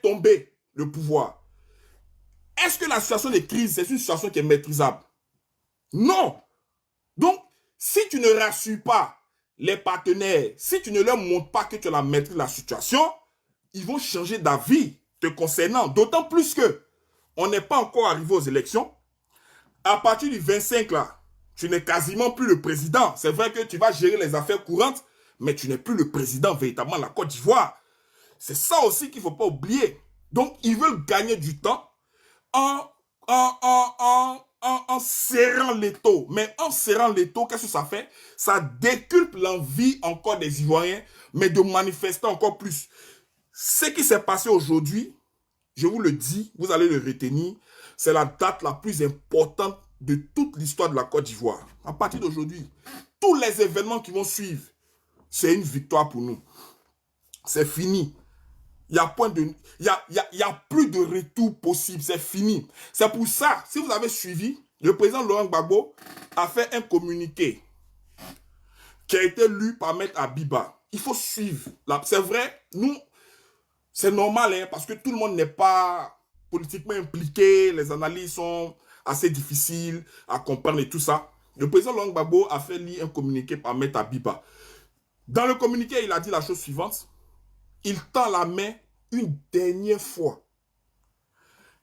tomber le pouvoir, est-ce que la situation de crise, c'est une situation qui est maîtrisable? Non. Donc, si tu ne rassures pas les partenaires, si tu ne leur montres pas que tu as la maîtrise de la situation, ils vont changer d'avis te concernant. D'autant plus que on n'est pas encore arrivé aux élections. À partir du 25, là, tu n'es quasiment plus le président. C'est vrai que tu vas gérer les affaires courantes, mais tu n'es plus le président véritablement de la Côte d'Ivoire. C'est ça aussi qu'il ne faut pas oublier. Donc, ils veulent gagner du temps en, en serrant l'étau. Mais en serrant l'étau, qu'est-ce que ça fait? Ça décuple l'envie encore des Ivoiriens, mais de manifester encore plus. Ce qui s'est passé aujourd'hui, je vous le dis, vous allez le retenir, c'est la date la plus importante de toute l'histoire de la Côte d'Ivoire. À partir d'aujourd'hui, tous les événements qui vont suivre, c'est une victoire pour nous. C'est fini. Il n'y a, plus de retour possible. C'est fini. C'est pour ça, si vous avez suivi, le président Laurent Gbagbo a fait un communiqué qui a été lu par Maître Abiba. Il faut suivre. C'est vrai, nous, c'est normal, hein, parce que tout le monde n'est pas politiquement impliqué. Les analyses sont assez difficiles à comprendre et tout ça. Le président Laurent Gbagbo a fait lire un communiqué par Maître Abiba. Dans le communiqué, il a dit la chose suivante. Il tend la main une dernière fois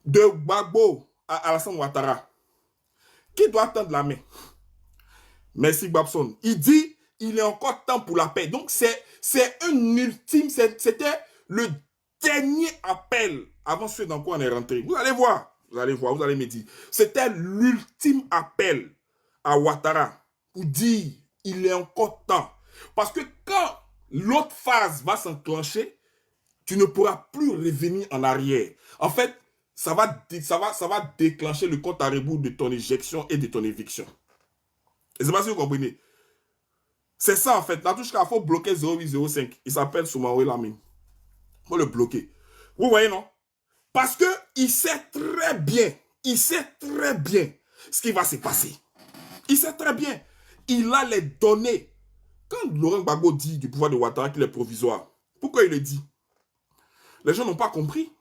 de Gbagbo à Alassane Ouattara. Qui doit tendre la main? Merci Babson. Il dit il est encore temps pour la paix. Donc c'est un ultime, c'était le dernier appel avant ce dans quoi on est rentré. Vous allez voir, vous allez me dire. C'était l'ultime appel à Ouattara pour dire il est encore temps. Parce que quand l'autre phase va s'enclencher, tu ne pourras plus revenir en arrière. En fait, ça va déclencher le compte à rebours de ton éjection et de ton éviction. Et c'est pas si vous comprenez. C'est ça en fait. La touche qu'il faut bloquer 0805. Il s'appelle Soumaoui Lamine. Il faut le bloquer. Vous voyez, non? Parce qu'il sait très bien, ce qui va se passer. Il sait très bien. Il a les données. Quand Laurent Gbagbo dit du pouvoir de Ouattara qu'il est provisoire, pourquoi il le dit? Les gens n'ont pas compris.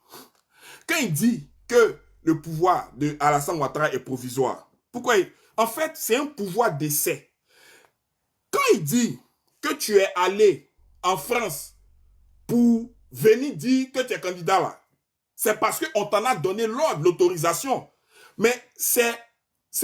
Quand il dit que le pouvoir de Alassane Ouattara est provisoire, pourquoi en fait, c'est un pouvoir d'essai. Quand il dit que tu es allé en France pour venir dire que tu es candidat là, c'est parce qu'on t'en a donné l'ordre, l'autorisation. Mais c'est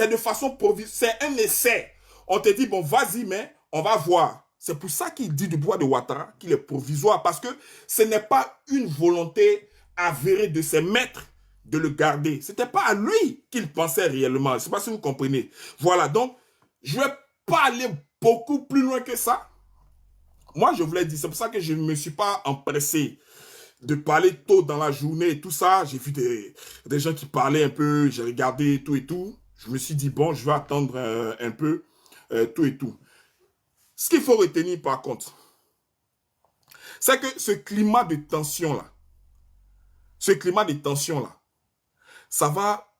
de façon provisoire, c'est un essai. On te dit, bon, vas-y, mais on va voir. C'est pour ça qu'il dit du pouvoir de Ouattara qu'il est provisoire, parce que ce n'est pas une volonté avérée de ses maîtres de le garder. Ce n'était pas à lui qu'il pensait réellement. Je ne sais pas si vous comprenez. Voilà, donc, je ne vais pas aller beaucoup plus loin que ça. Moi, je vous l'ai dit, c'est pour ça que je ne me suis pas empressé de parler tôt dans la journée et tout ça. J'ai vu des gens qui parlaient un peu, j'ai regardé tout et tout. Je me suis dit, bon, je vais attendre un peu tout et tout. Ce qu'il faut retenir par contre, c'est que ce climat de tension-là, ça va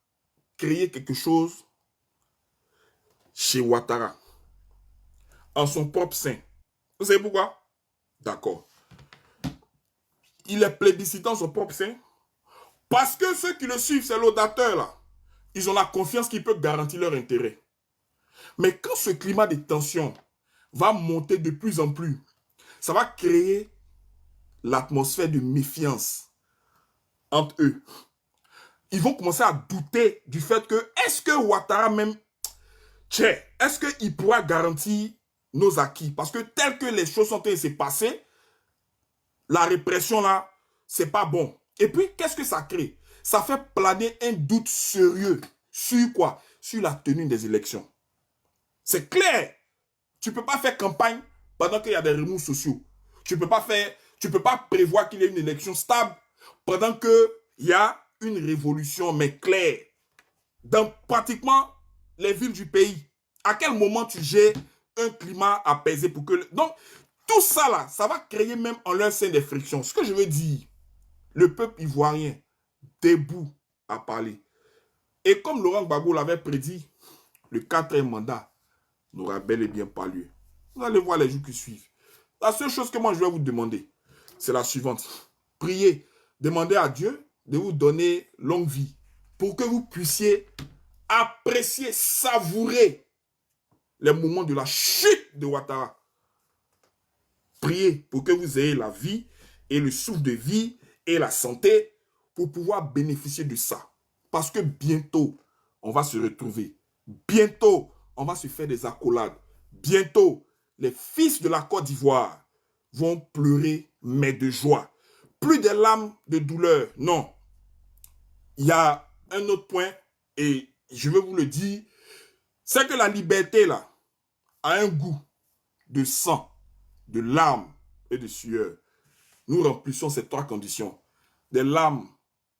créer quelque chose chez Ouattara, en son propre sein. Vous savez pourquoi? D'accord. Il est plébiscité en son propre sein, parce que ceux qui le suivent, c'est l'audateur là. Ils ont la confiance qu'il peut garantir leur intérêt. Mais quand ce climat de tension va monter de plus en plus, ça va créer l'atmosphère de méfiance entre eux. Ils vont commencer à douter du fait que, est-ce que Ouattara même, est-ce qu'il pourra garantir nos acquis? Parce que tel que les choses sont en train de se passer, la répression là, c'est pas bon. Et puis, qu'est-ce que ça crée? Ça fait planer un doute sérieux. Sur quoi? Sur la tenue des élections. C'est clair. Tu ne peux pas faire campagne pendant qu'il y a des remous sociaux. Tu ne peux pas prévoir qu'il y ait une élection stable pendant qu'il y a une révolution, mais claire, dans pratiquement les villes du pays. À quel moment tu gères un climat apaisé pour que... Donc, tout ça là, ça va créer même en leur sein des frictions. Ce que je veux dire, le peuple ivoirien, debout à parler. Et comme Laurent Gbagbo l'avait prédit, le 4e mandat n'aura bel et bien pas lieu. Vous allez voir les jours qui suivent. La seule chose que moi je vais vous demander, c'est la suivante. Priez demandez à Dieu de vous donner longue vie pour que vous puissiez apprécier, savourer les moments de la chute de Ouattara. Priez pour que vous ayez la vie et le souffle de vie et la santé pour pouvoir bénéficier de ça. Parce que bientôt, on va se retrouver. Bientôt, on va se faire des accolades. Bientôt, les fils de la Côte d'Ivoire vont pleurer, mais de joie. Plus des larmes de douleur, non. Il y a un autre point, et je veux vous le dire, c'est que la liberté, là, a un goût de sang, de larmes et de sueur. Nous remplissons ces trois conditions. Des larmes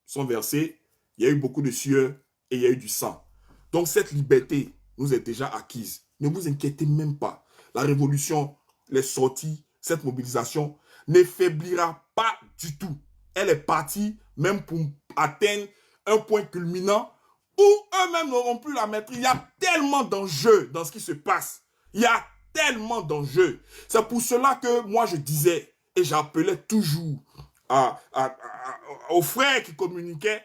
sont versées, il y a eu beaucoup de sueur et il y a eu du sang. Donc cette liberté nous est déjà acquise. Ne vous inquiétez même pas. La révolution, les sorties, cette mobilisation ne faiblira pas du tout. Elle est partie même pour atteindre un point culminant où eux-mêmes n'auront plus la maîtrise. Il y a tellement d'enjeux dans ce qui se passe. Il y a tellement d'enjeux. C'est pour cela que moi je disais et j'appelais toujours aux frères qui communiquaient,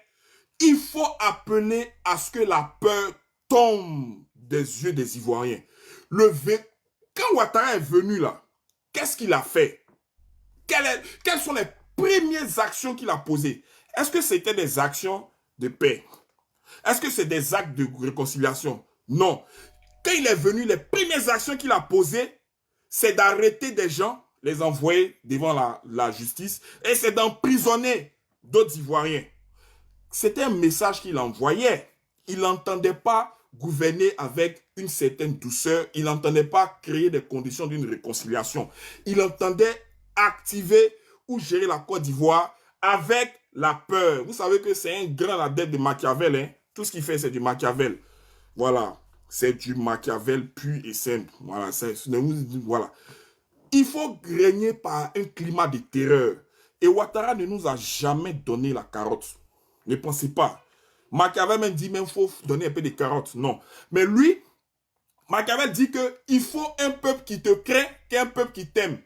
il faut appeler à ce que la peur tombe des yeux des Ivoiriens. Quand Ouattara est venu là, qu'est-ce qu'il a fait? Quelles sont les premières actions qu'il a posées? Est-ce que c'était des actions de paix? Est-ce que c'est des actes de réconciliation? Non. Quand il est venu, les premières actions qu'il a posées, c'est d'arrêter des gens, les envoyer devant la justice, et c'est d'emprisonner d'autres Ivoiriens. C'était un message qu'il envoyait. Il n'entendait pas gouverner avec une certaine douceur. Il n'entendait pas créer des conditions d'une réconciliation. Il entendait activer ou gérer la Côte d'Ivoire avec la peur. Vous savez que c'est un grand adepte de Machiavel. Hein? Tout ce qu'il fait, c'est du Machiavel. Voilà. C'est du Machiavel pur et simple. Voilà. Voilà. Il faut régner par un climat de terreur. Et Ouattara ne nous a jamais donné la carotte. Ne pensez pas. Machiavel même dit même faut donner un peu de carottes. Non. Mais lui, Machiavel dit qu'il faut un peuple qui te craint qu'un peuple qui t'aime.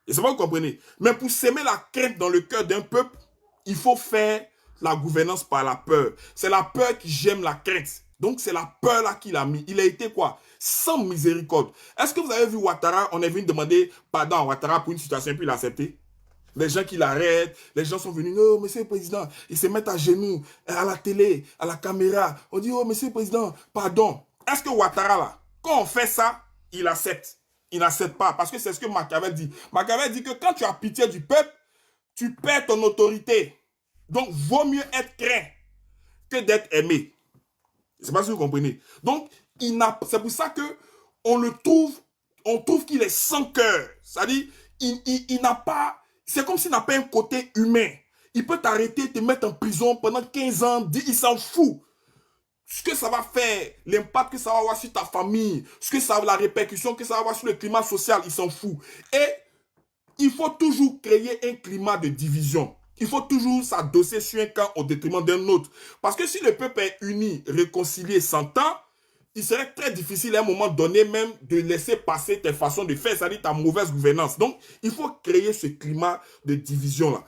Et c'est pas vous comprenez. Mais pour s'aimer la crainte dans le cœur d'un peuple, il faut faire la gouvernance par la peur. C'est la peur qui gêne la crainte. Donc c'est la peur là qu'il a mis. Il a été quoi? Sans miséricorde. Est-ce que vous avez vu Ouattara? On est venu demander pardon à Ouattara pour une situation et puis il a accepté. Les gens qui l'arrêtent, les gens sont venus, oh, monsieur le président, ils se mettent à genoux, à la télé, à la caméra. On dit, oh, monsieur le président, pardon. Est-ce que Ouattara, là, quand on fait ça, il accepte? Il n'accepte pas, parce que c'est ce que Machiavel dit. Machiavel dit que quand tu as pitié du peuple, tu perds ton autorité. Donc, vaut mieux être craint que d'être aimé. Je ne sais pas si vous comprenez. Donc, c'est pour ça que on trouve qu'il est sans cœur. C'est-à-dire, il n'a pas... C'est comme s'il n'a pas un côté humain. Il peut t'arrêter, te mettre en prison pendant 15 ans, il s'en fout. Ce que ça va faire, l'impact que ça va avoir sur ta famille, la répercussion que ça va avoir sur le climat social, il s'en fout. Et il faut toujours créer un climat de division. Il faut toujours s'adosser sur un camp au détriment d'un autre. Parce que si le peuple est uni, réconcilié, s'entend, il serait très difficile à un moment donné même de laisser passer tes façons de faire, c'est-à-dire ta mauvaise gouvernance. Donc, il faut créer ce climat de division-là.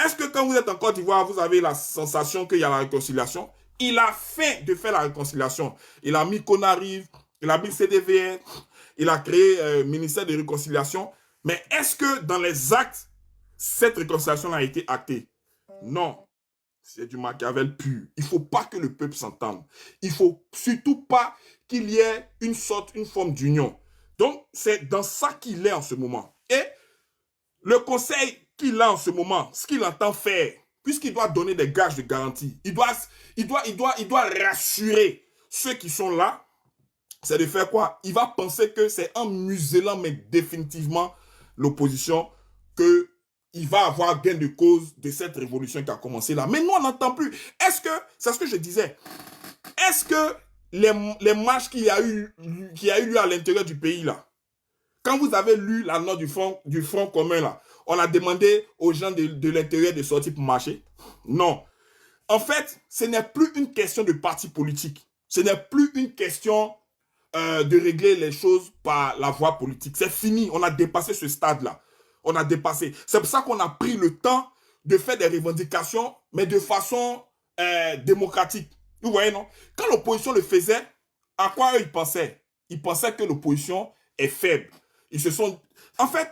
Est-ce que quand vous êtes en Côte d'Ivoire, vous avez la sensation qu'il y a la réconciliation? Il a fait de faire la réconciliation. Il a mis Conarive, il a mis CDVR, il a créé le ministère de réconciliation. Mais est-ce que dans les actes, cette réconciliation a été actée? Non. C'est du Machiavel pur. Il ne faut pas que le peuple s'entende. Il ne faut surtout pas qu'il y ait une forme d'union. Donc, c'est dans ça qu'il est en ce moment. Et le conseil qu'il a en ce moment, ce qu'il entend faire, puisqu'il doit donner des gages de garantie, il doit rassurer ceux qui sont là, c'est de faire quoi? Il va penser que c'est en muselant, mais définitivement, l'opposition, que il va avoir gain de cause de cette révolution qui a commencé là. Mais nous, on n'entend plus. Est-ce que, c'est ce que je disais, est-ce que les marches qu'il y a eu lieu à l'intérieur du pays là, quand vous avez lu la note du Front commun là, on a demandé aux gens de l'intérieur de sortir pour marcher? Non. En fait, ce n'est plus une question de parti politique. Ce n'est plus une question de régler les choses par la voie politique. C'est fini. On a dépassé ce stade-là. On a dépassé. C'est pour ça qu'on a pris le temps de faire des revendications, mais de façon démocratique. Vous voyez, non? Quand l'opposition le faisait, à quoi eux, ils pensaient? Ils pensaient que l'opposition est faible. Ils se sont... En fait,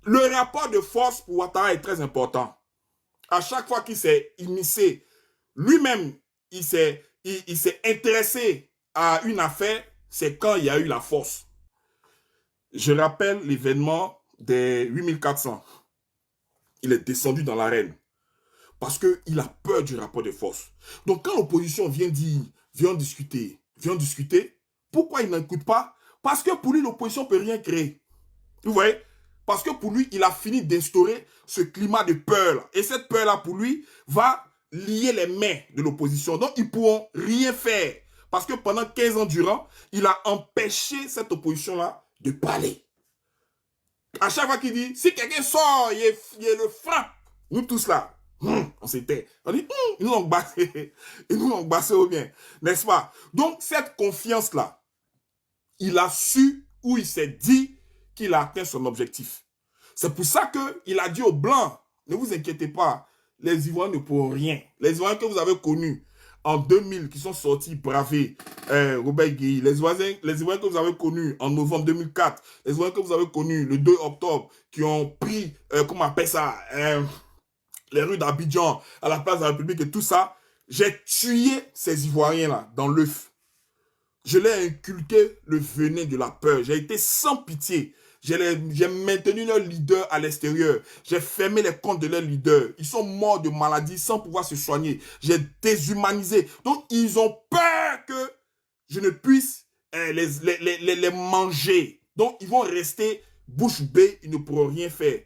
le rapport de force pour Ouattara est très important. À chaque fois qu'il s'est immiscé, lui-même, il s'est intéressé à une affaire, c'est quand il y a eu la force. Je rappelle l'événement des 8400. Il est descendu dans l'arène parce qu'il a peur du rapport de force. Donc quand l'opposition vient dire, viens discuter, pourquoi il n'écoute pas? Parce que pour lui, l'opposition ne peut rien créer. Vous voyez? Parce que pour lui, il a fini d'instaurer ce climat de peur-là. Et cette peur-là, pour lui, va lier les mains de l'opposition. Donc, ils ne pourront rien faire. Parce que pendant 15 ans durant, il a empêché cette opposition-là de parler. À chaque fois qu'il dit, si quelqu'un sort, il le frappe. Nous tous là, on s'était. On dit, ils nous ont bassé. Ils nous ont bassé au bien. N'est-ce pas? Donc, cette confiance-là, il a su ou il s'est dit qu'il a atteint son objectif. C'est pour ça qu'il a dit aux Blancs, ne vous inquiétez pas, les Ivoiriens ne pourront rien. Les Ivoiriens que vous avez connus en 2000, qui sont sortis braver Robert Gueye, les Ivoiriens que vous avez connus en novembre 2004, les Ivoiriens que vous avez connus le 2 octobre, qui ont pris, comment on appelle ça, les rues d'Abidjan, à la place de la République et tout ça, j'ai tué ces Ivoiriens-là dans l'œuf. Je leur ai inculqué le venin de la peur. J'ai été sans pitié. J'ai maintenu leur leader à l'extérieur. J'ai fermé les comptes de leurs leaders. Ils sont morts de maladie sans pouvoir se soigner. J'ai déshumanisé. Donc, ils ont peur que je ne puisse les manger. Donc, ils vont rester bouche bée. Ils ne pourront rien faire.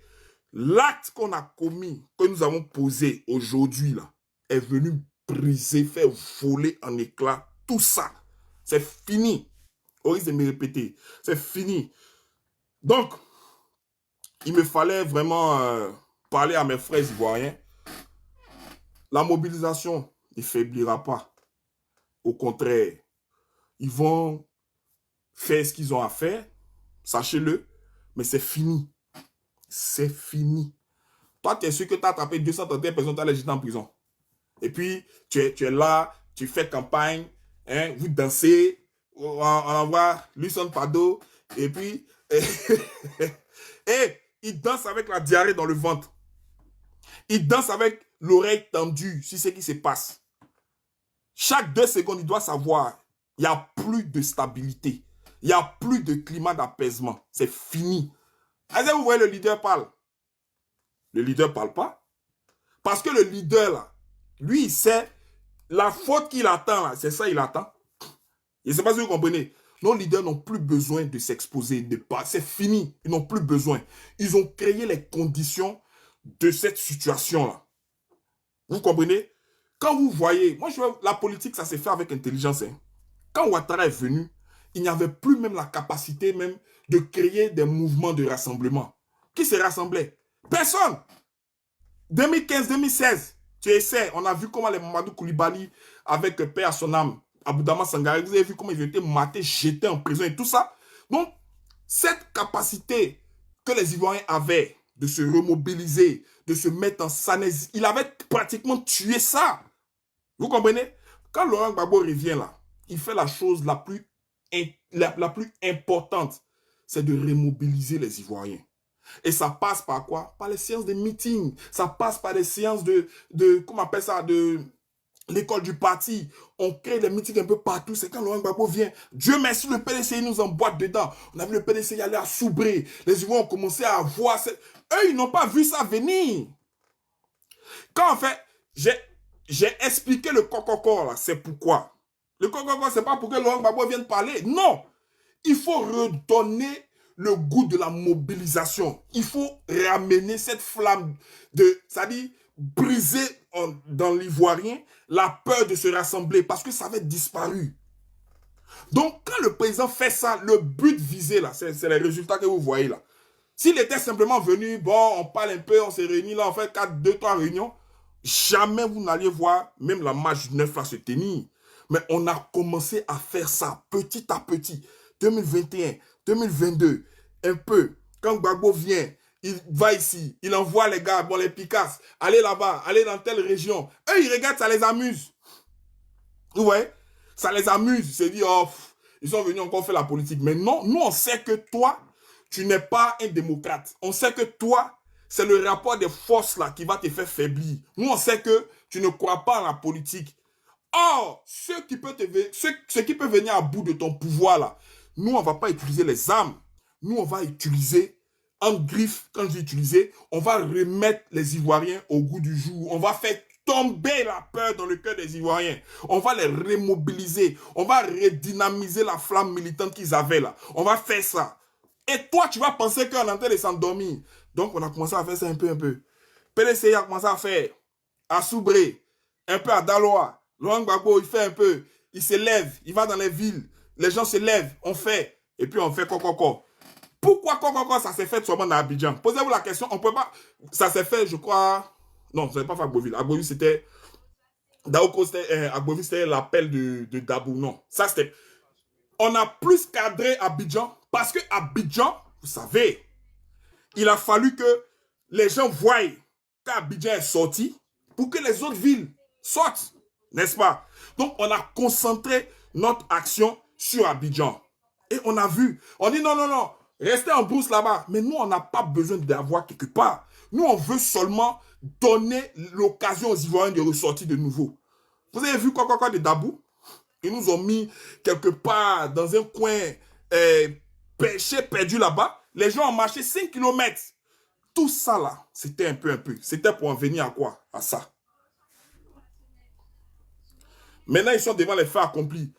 L'acte qu'on a commis, que nous avons posé aujourd'hui, là, est venu briser, faire voler en éclats tout ça. C'est fini. Au risque de me répéter. C'est fini. Donc, il me fallait vraiment parler à mes frères ivoiriens. La mobilisation ne faiblira pas. Au contraire, ils vont faire ce qu'ils ont à faire. Sachez-le. Mais c'est fini. C'est fini. Toi, tu es sûr que tu as tapé 231 personnes, tu as les jeter en prison. Et puis, tu es là, tu fais campagne, hein, vous dansez, on envoie Lucien Pado, et puis, et il danse avec la diarrhée dans le ventre. Il danse avec l'oreille tendue sur ce qui se passe. Chaque 2 secondes, il doit savoir, il n'y a plus de stabilité. Il n'y a plus de climat d'apaisement. C'est fini. Est-ce que vous voyez le leader parle? Le leader ne parle pas. Parce que le leader, là, lui, il sait la faute qu'il attend, là, c'est ça il attend. Je ne sais pas si vous comprenez. Nos leaders n'ont plus besoin de s'exposer, de pas. C'est fini. Ils n'ont plus besoin. Ils ont créé les conditions de cette situation-là. Vous comprenez? Quand vous voyez, moi, la politique, ça s'est fait avec intelligence. Hein. Quand Ouattara est venu, il n'y avait plus même la capacité même de créer des mouvements de rassemblement. Qui se rassemblait? Personne. 2015-2016, tu essaies. On a vu comment les Mamadou Koulibaly, avec paix à son âme, Aboudama Sangare, vous avez vu comment ils ont été matés, jetés en prison et tout ça. Donc, cette capacité que les Ivoiriens avaient de se remobiliser, de se mettre en sanaise, il avait pratiquement tué ça. Vous comprenez? Quand Laurent Gbagbo revient là, il fait la chose la plus importante, c'est de remobiliser les Ivoiriens. Et ça passe par quoi? Par les séances de meeting. Ça passe par les séances de comment on appelle ça, de l'école du parti. On crée des meetings un peu partout. C'est quand Laurent Gbagbo vient. Dieu merci, le PDC nous emboîte dedans. On a vu le PDC y aller à Soubré. Les Ivoiriens ont commencé à voir. Eux, ils n'ont pas vu ça venir. Quand en fait, j'ai expliqué le coco là, c'est pourquoi. Le coco c'est pas pour que Laurent Gbagbo vienne parler. Non. Il faut redonner le goût de la mobilisation. Il faut ramener cette flamme de, c'est-à-dire briser dans l'Ivoirien la peur de se rassembler parce que ça avait disparu. Donc, quand le président fait ça, le but visé, là, c'est les résultats que vous voyez là. S'il était simplement venu, bon, on parle un peu, on s'est réunis là, on fait 2-3 réunions, jamais vous n'alliez voir même la marche du 9 là se tenir. Mais on a commencé à faire ça petit à petit. 2021, 2022, un peu. Quand Gbagbo vient, il va ici, il envoie les gars, bon, les Picasso, allez là-bas, allez dans telle région. Eux, ils regardent, ça les amuse. Vous voyez? Ça les amuse. Ils se disent, oh, ils sont venus encore faire la politique. Mais non, nous, on sait que toi, tu n'es pas un démocrate. On sait que toi, c'est le rapport des forces là qui va te faire faiblir. Nous, on sait que tu ne crois pas en la politique. Or, ce qui peut venir à bout de ton pouvoir là, nous, on ne va pas utiliser les armes. Nous, on va utiliser en griffe, quand je dis utiliser, on va remettre les Ivoiriens au goût du jour. On va faire tomber la peur dans le cœur des Ivoiriens. On va les remobiliser. On va redynamiser la flamme militante qu'ils avaient là. On va faire ça. Et toi, tu vas penser qu'on est en train de s'endormir. Donc, on a commencé à faire ça un peu. PDC a commencé à faire à Soubré, un peu à Daloa. Laurent Gbagbo, il fait un peu. Il se lève, il va dans les villes. Les gens se lèvent, on fait. Et puis, on fait quoi. Pourquoi ça s'est fait seulement dans Abidjan? Posez-vous la question, on peut pas... Ça s'est fait, je crois... Non, ça n'est pas fait à Agboville. Agboville, c'était... Daoko, c'était... Agboville, c'était l'appel de Dabou. Non, ça, c'était... On a plus cadré Abidjan parce que Abidjan, vous savez, il a fallu que les gens voient qu'Abidjan est sorti pour que les autres villes sortent, n'est-ce pas? Donc, on a concentré notre action sur Abidjan. Et on a vu, on dit non, restez en brousse là-bas. Mais nous, on n'a pas besoin d'avoir quelque part. Nous, on veut seulement donner l'occasion aux Ivoiriens de ressortir de nouveau. Vous avez vu quoi de Dabou? Ils nous ont mis quelque part dans un coin perdu là-bas. Les gens ont marché 5 km. Tout ça là, c'était un peu. C'était pour en venir à quoi? À ça. Maintenant, ils sont devant les faits accomplis.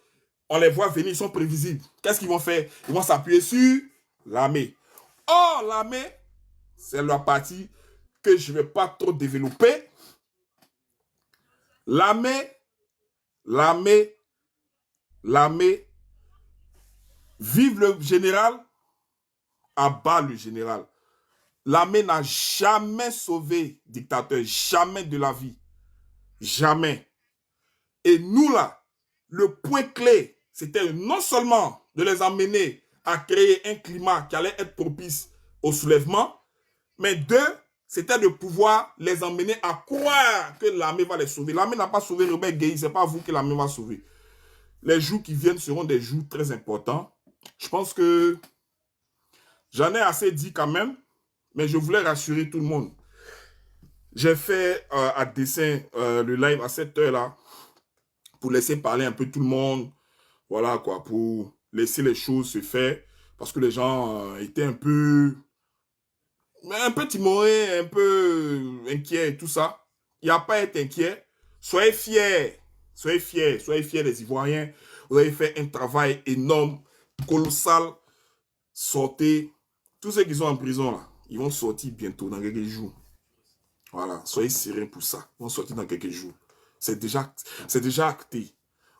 On les voit venir, ils sont prévisibles. Qu'est-ce qu'ils vont faire? Ils vont s'appuyer sur l'armée. Or, l'armée, c'est la partie que je ne vais pas trop développer. L'armée, vive le général, abat le général. L'armée n'a jamais sauvé dictateur, jamais de la vie. Jamais. Et nous là, le point clé, c'était non seulement de les emmener à créer un climat qui allait être propice au soulèvement, mais deux, c'était de pouvoir les emmener à croire que l'armée va les sauver. L'armée n'a pas sauvé Robert Gueye, ce n'est pas vous que l'armée va sauver. Les jours qui viennent seront des jours très importants. Je pense que j'en ai assez dit quand même, mais je voulais rassurer tout le monde. J'ai fait à dessein le live à cette heure-là pour laisser parler un peu tout le monde. Voilà quoi, pour laisser les choses se faire. Parce que les gens étaient un peu timorés, un peu inquiets et tout ça. Il n'y a pas à être inquiet. Soyez fiers des Ivoiriens. Vous avez fait un travail énorme, colossal. Sortez. Tous ceux qui sont en prison là, ils vont sortir bientôt dans quelques jours. Voilà, soyez sereins pour ça. Ils vont sortir dans quelques jours. C'est déjà acté.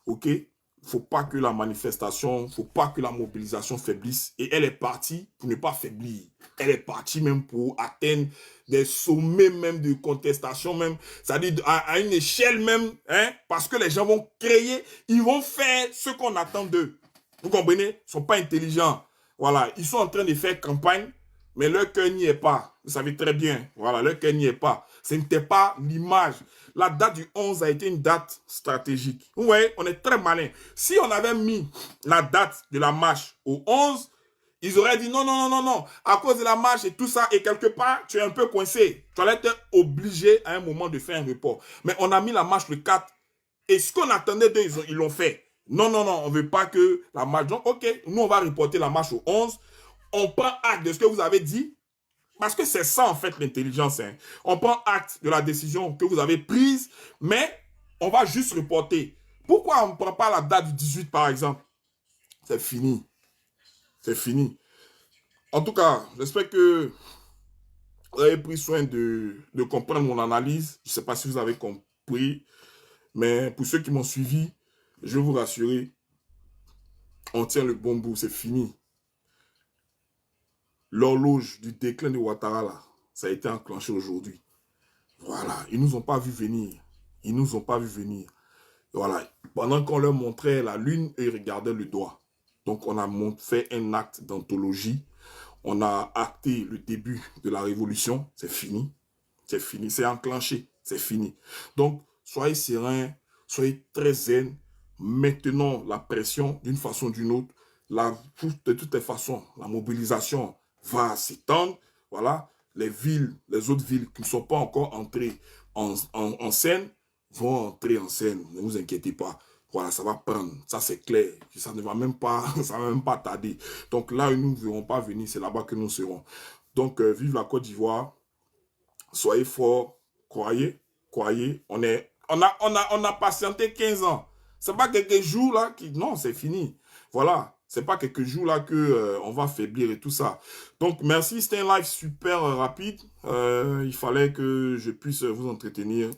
Ok? Il ne faut pas que la manifestation, il ne faut pas que la mobilisation faiblisse. Et elle est partie pour ne pas faiblir. Elle est partie même pour atteindre des sommets même de contestation même. C'est-à-dire à une échelle même, hein, parce que les gens vont créer, ils vont faire ce qu'on attend d'eux. Vous comprenez? Ils ne sont pas intelligents. Voilà, ils sont en train de faire campagne, mais leur cœur n'y est pas. Vous savez très bien. Voilà, leur cœur n'y est pas. Ce n'était pas l'image. La date du 11 a été une date stratégique. Vous voyez, on est très malin. Si on avait mis la date de la marche au 11, ils auraient dit non. À cause de la marche et tout ça, et quelque part, tu es un peu coincé. Tu allais être obligé à un moment de faire un report. Mais on a mis la marche le 4. Et ce qu'on attendait d'eux, ils l'ont fait. Non, on ne veut pas que la marche... Donc, ok, nous, on va reporter la marche au 11. On prend acte de ce que vous avez dit. Parce que c'est ça, en fait, l'intelligence. Hein. On prend acte de la décision que vous avez prise, mais on va juste reporter. Pourquoi on ne prend pas la date du 18, par exemple? C'est fini. C'est fini. En tout cas, j'espère que vous avez pris soin de comprendre mon analyse. Je ne sais pas si vous avez compris, mais pour ceux qui m'ont suivi, je vais vous rassurer, on tient le bon bout, c'est fini. L'horloge du déclin de Ouattara, là, ça a été enclenché aujourd'hui. Voilà, ils ne nous ont pas vu venir. Ils nous ont pas vu venir. Voilà, pendant qu'on leur montrait la lune, ils regardaient le doigt. Donc, on a fait un acte d'anthologie. On a acté le début de la révolution. C'est fini. C'est fini. C'est enclenché. C'est fini. Donc, soyez sereins. Soyez très zen. Maintenons la pression d'une façon ou d'une autre. De toutes les façons, la mobilisation va s'étendre. Voilà. Les autres villes qui ne sont pas encore entrées en scène vont entrer en scène. Ne vous inquiétez pas. Voilà, ça va prendre. Ça, c'est clair. Ça ne va même pas, ça va même pas tarder. Donc là où nous ne verrons pas venir, c'est là-bas que nous serons. Donc, vive la Côte d'Ivoire. Soyez forts. Croyez. Croyez. On a patienté 15 ans. C'est pas quelques jours là qui... Non, c'est fini. Voilà. C'est pas quelques jours là que on va faiblir et tout ça. Donc, merci. C'était un live super rapide. Il fallait que je puisse vous entretenir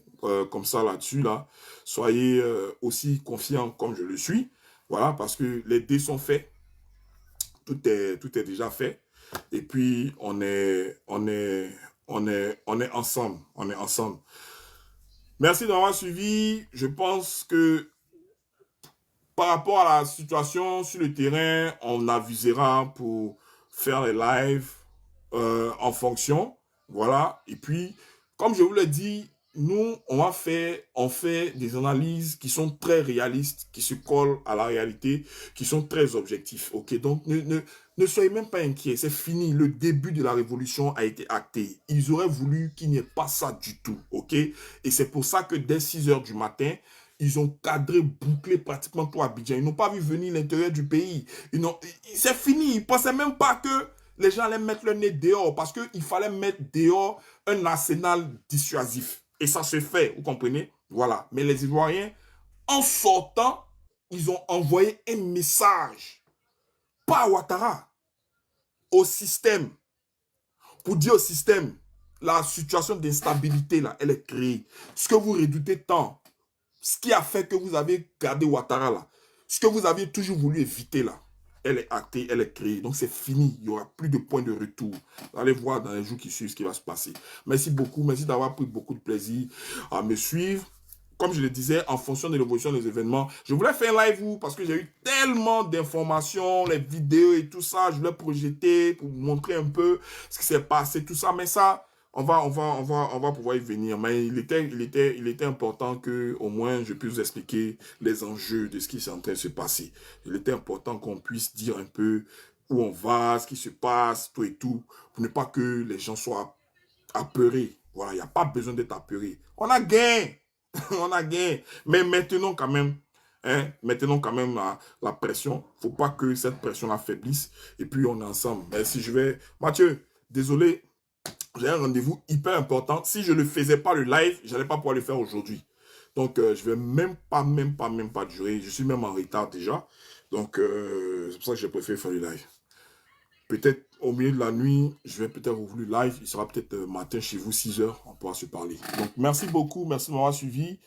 comme ça là-dessus. Là. Soyez aussi confiants comme je le suis. Voilà, parce que les dés sont faits. Tout est déjà fait. Et puis, on est ensemble. On est ensemble. Merci d'avoir suivi. Je pense que par rapport à la situation sur le terrain, on avisera pour faire les lives en fonction. Voilà. Et puis, comme je vous l'ai dit, nous, on fait des analyses qui sont très réalistes, qui se collent à la réalité, qui sont très objectifs. OK? Donc, ne soyez même pas inquiets. C'est fini. Le début de la révolution a été acté. Ils auraient voulu qu'il n'y ait pas ça du tout. OK? Et c'est pour ça que dès 6 heures du matin, ils ont cadré, bouclé pratiquement tout Abidjan. Ils n'ont pas vu venir l'intérieur du pays. C'est fini. Ils ne pensaient même pas que les gens allaient mettre le nez dehors parce qu'il fallait mettre dehors un arsenal dissuasif. Et ça se fait, vous comprenez? Voilà. Mais les Ivoiriens, en sortant, ils ont envoyé un message, pas à Ouattara, au système, pour dire au système, la situation d'instabilité, là, elle est créée. Ce que vous redoutez tant, ce qui a fait que vous avez gardé Ouattara là, ce que vous aviez toujours voulu éviter là, elle est actée, elle est créée. Donc c'est fini, il n'y aura plus de point de retour. Vous allez voir dans les jours qui suivent ce qui va se passer. Merci beaucoup, merci d'avoir pris beaucoup de plaisir à me suivre. Comme je le disais, en fonction de l'évolution des événements, je voulais faire un live parce que j'ai eu tellement d'informations, les vidéos et tout ça. Je voulais projeter pour vous montrer un peu ce qui s'est passé, tout ça. Mais ça, on va pouvoir y venir. Mais il était important que au moins je puisse vous expliquer les enjeux de ce qui est en train de se passer. Il était important qu'on puisse dire un peu où on va, ce qui se passe, tout et tout, pour ne pas que les gens soient apeurés. Voilà, il n'y a pas besoin d'être apeuré. On a gagné. On a gagné. Mais maintenant quand même, maintenant quand même la pression. Il ne faut pas que cette pression affaiblisse. Et puis on est ensemble. Mais si je vais... Mathieu, désolé. J'ai un rendez-vous hyper important. Si je ne faisais pas le live, je n'allais pas pouvoir le faire aujourd'hui. Donc, je vais même pas durer. Je suis même en retard déjà. Donc, c'est pour ça que j'ai préféré faire le live. Peut-être au milieu de la nuit, je vais peut-être ouvrir le live. Il sera peut-être matin chez vous, 6 heures. On pourra se parler. Donc, merci beaucoup. Merci de m'avoir suivi.